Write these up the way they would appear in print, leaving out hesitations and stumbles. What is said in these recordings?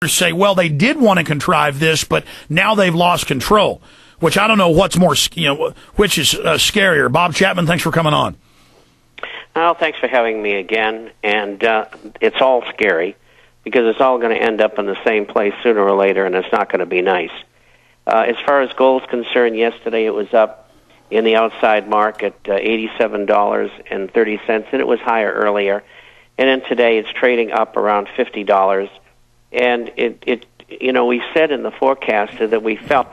say, well, they did want to contrive this, but now they've lost control, which I don't know what's more, which is scarier. Bob Chapman, thanks for coming on. Well, thanks for having me again. And it's all scary because it's all going to end up in the same place sooner or later, and it's not going to be nice. As far as gold's concerned, yesterday it was up in the outside market, $87.30, and it was higher earlier. And then today it's trading up around $50. And we said in the forecast that we felt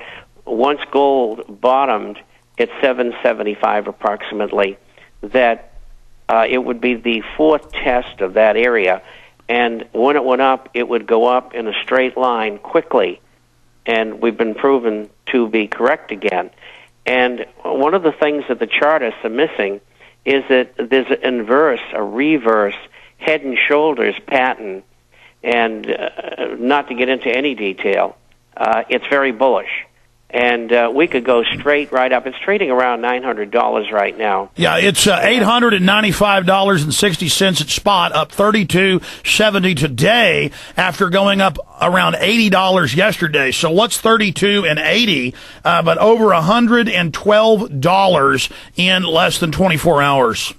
once gold bottomed at 775 approximately, that it would be the fourth test of that area. And when it went up, it would go up in a straight line quickly. And we've been proven to be correct again. And one of the things that the chartists are missing is that there's an inverse, a reverse, head and shoulders pattern. And not to get into any detail, it's very bullish. And we could go straight right up. It's trading around $900 right now. Yeah, it's $895.60 at spot, up $32.70 today after going up around $80 yesterday. So what's 32 and 80? But over $112 in less than 24 hours.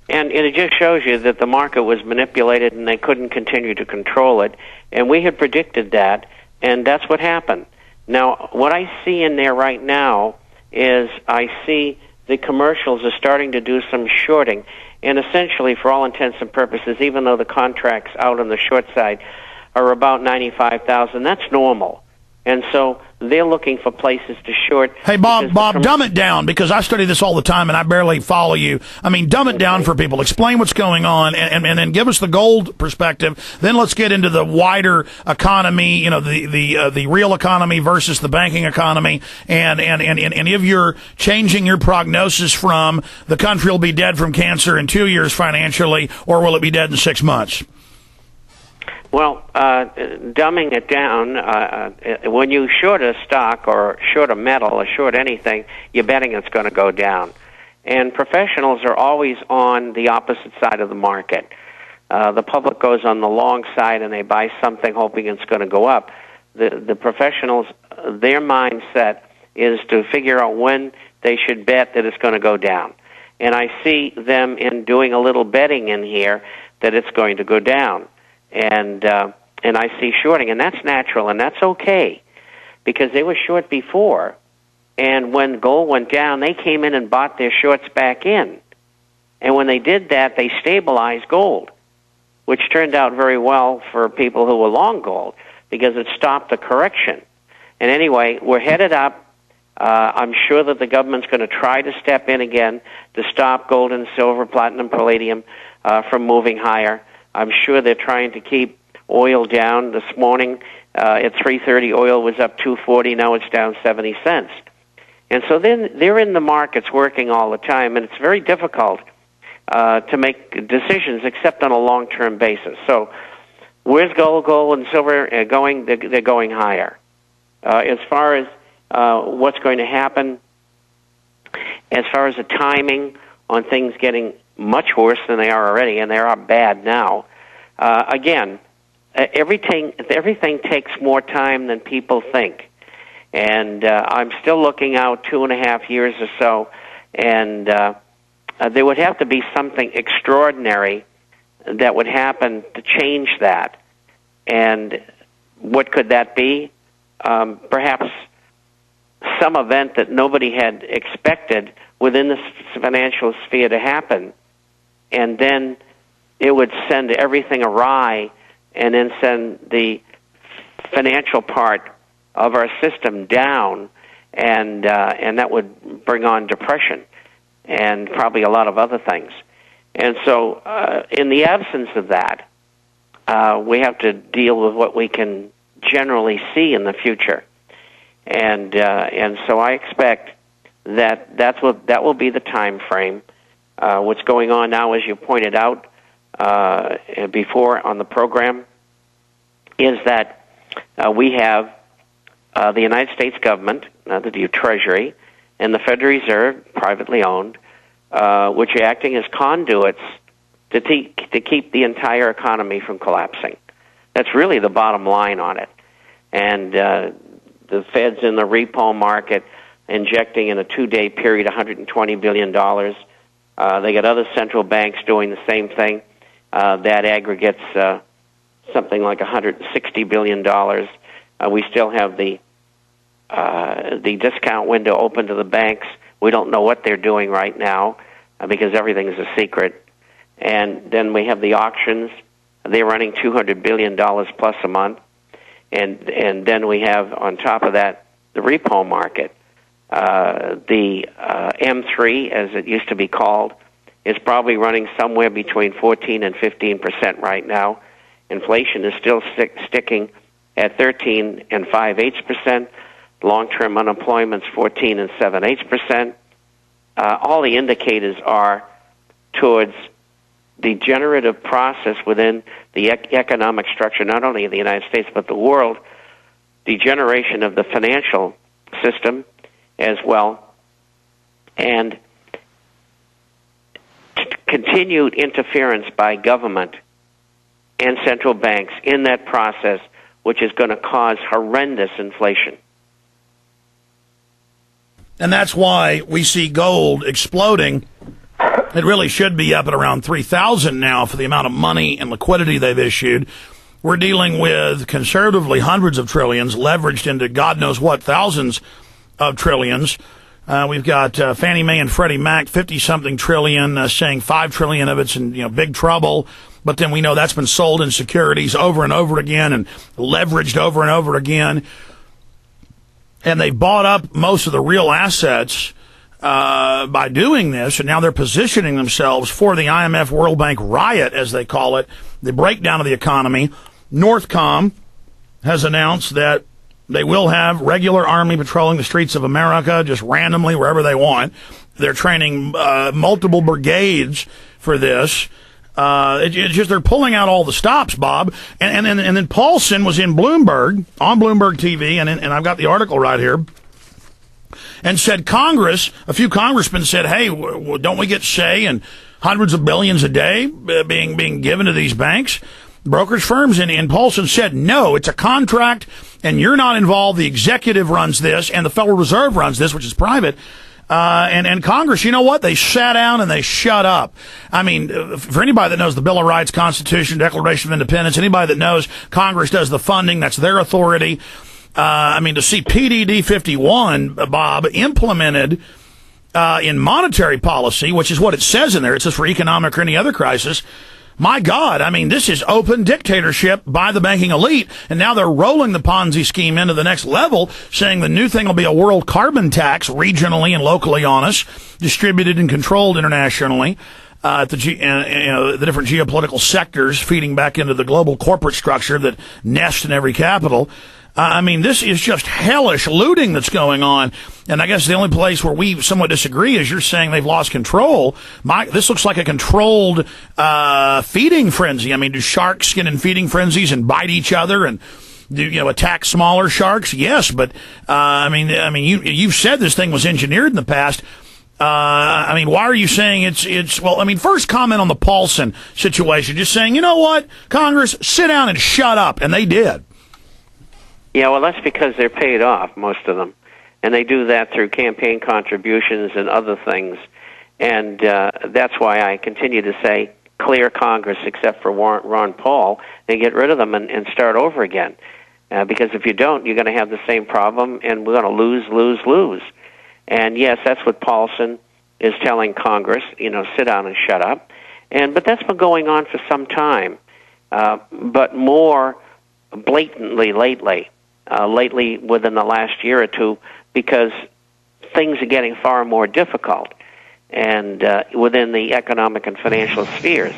And it just shows you that the market was manipulated and they couldn't continue to control it. And we had predicted that, and that's what happened. Now, what I see in there right now is I see the commercials are starting to do some shorting. And essentially, for all intents and purposes, even though the contracts out on the short side are about 95,000, that's normal. And so they're looking for places to short. Hey, Bob, dumb it down, because I study this all the time and I barely follow you. I mean, dumb it down for people. Explain what's going on and then give us the gold perspective. Then let's get into the wider economy, the real economy versus the banking economy. And if you're changing your prognosis from the country will be dead from cancer in 2 years financially, or will it be dead in 6 months? Well, dumbing it down, when you short a stock or short a metal or short anything, you're betting it's going to go down. And professionals are always on the opposite side of the market. The public goes on the long side and they buy something hoping it's going to go up. The professionals, their mindset is to figure out when they should bet that it's going to go down. And I see them in doing a little betting in here that it's going to go down. And I see shorting, and that's natural, and that's okay, because they were short before, and when gold went down, they came in and bought their shorts back in. And when they did that, they stabilized gold, which turned out very well for people who were long gold, because it stopped the correction. And anyway, we're headed up. I'm sure that the government's going to try to step in again to stop gold and silver, platinum, palladium from moving higher. I'm sure they're trying to keep oil down. This morning at 3:30, oil was up $2.40. Now it's down 70 cents. And so then they're in the markets working all the time, and it's very difficult to make decisions except on a long-term basis. So where's gold and silver going? They're going higher. As far as what's going to happen, as far as the timing on things getting much worse than they are already, and they are bad now. Again, everything takes more time than people think. And I'm still looking out 2.5 years or so, and there would have to be something extraordinary that would happen to change that. And what could that be? Perhaps some event that nobody had expected within the financial sphere to happen, and then it would send everything awry and then send the financial part of our system down, and that would bring on depression and probably a lot of other things. And so in the absence of that, we have to deal with what we can generally see in the future. And so I expect that will be the time frame. What's going on now, as you pointed out before on the program, is that we have the United States government, the Treasury, and the Federal Reserve, privately owned, which are acting as conduits to keep the entire economy from collapsing. That's really the bottom line on it. And the Fed's in the repo market, injecting in a 2-day period $120 billion. They got other central banks doing the same thing. That aggregates something like $160 billion. We still have the discount window open to the banks. We don't know what they're doing right now because everything's a secret. And then we have the auctions. They're running $200 billion plus a month. And then we have, on top of that, the repo market. The M3, as it used to be called, is probably running somewhere between 14 and 15% right now. Inflation is still sticking at 13 and 5/8%. Long-term unemployment's 14 and 7/8%. All the indicators are towards the generative process within the economic structure, not only of the United States but the world, degeneration of the financial system as well, and continued interference by government and central banks in that process, which is going to cause horrendous inflation. And that's why we see gold exploding. It really should be up at around 3,000 now for the amount of money and liquidity they've issued. We're dealing with, conservatively, hundreds of trillions leveraged into God knows what, thousands of trillions. We've got Fannie Mae and Freddie Mac, 50-something trillion, saying $5 trillion of it's in big trouble. But then we know that's been sold in securities over and over again and leveraged over and over again. And they bought up most of the real assets by doing this, and now they're positioning themselves for the IMF World Bank riot, as they call it, the breakdown of the economy. Northcom has announced that they will have regular Army patrolling the streets of America just randomly wherever they want. They're training multiple brigades for this. It's just they're pulling out all the stops, Bob. And then Paulson was in Bloomberg, on Bloomberg TV, and I've got the article right here, and said Congress, a few congressmen said, hey, don't we get say in hundreds of billions a day being given to these banks, brokerage firms? And Paulson said, no, it's a contract, and you're not involved. The executive runs this, and the Federal Reserve runs this, which is private. And Congress, you know what? They sat down and they shut up. I mean, for anybody that knows the Bill of Rights, Constitution, Declaration of Independence, anybody that knows Congress does the funding, that's their authority. To see PDD 51, Bob, implemented in monetary policy, which is what it says in there, it says for economic or any other crisis. My God, this is open dictatorship by the banking elite, and now they're rolling the Ponzi scheme into the next level, saying the new thing will be a world carbon tax, regionally and locally on us, distributed and controlled internationally, the different geopolitical sectors feeding back into the global corporate structure that nests in every capital. This is just hellish looting that's going on. And I guess the only place where we somewhat disagree is you're saying they've lost control. This looks like a controlled feeding frenzy. Do sharks get in feeding frenzies and bite each other and attack smaller sharks? Yes, but you've said this thing was engineered in the past. Why are you saying it's first comment on the Paulson situation, just saying, you know what, Congress, sit down and shut up, and they did. Yeah, well, that's because they're paid off, most of them. And they do that through campaign contributions and other things. And that's why I continue to say clear Congress, except for Ron Paul, and get rid of them and start over again. Because if you don't, you're going to have the same problem, and we're going to lose. And, yes, that's what Paulson is telling Congress, sit down and shut up. But that's been going on for some time, but more blatantly lately within the last year or two, because things are getting far more difficult and within the economic and financial spheres.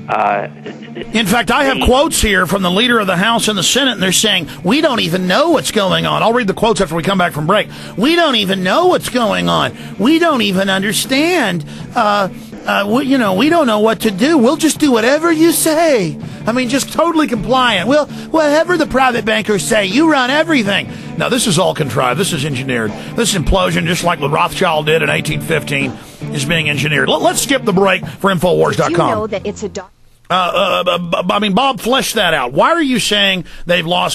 In fact, I have quotes here from the leader of the House and the Senate, and they're saying, we don't even know what's going on. I'll read the quotes after we come back from break. We don't even know what's going on. We don't even understand. We don't know what to do. We'll just do whatever you say. Just totally compliant. Well, whatever the private bankers say, you run everything. Now, this is all contrived. This is engineered. This implosion, just like what Rothschild did in 1815, is being engineered. Let's skip the break for Infowars.com. Did you know that it's a I mean, Bob, flesh that out. Why are you saying they've lost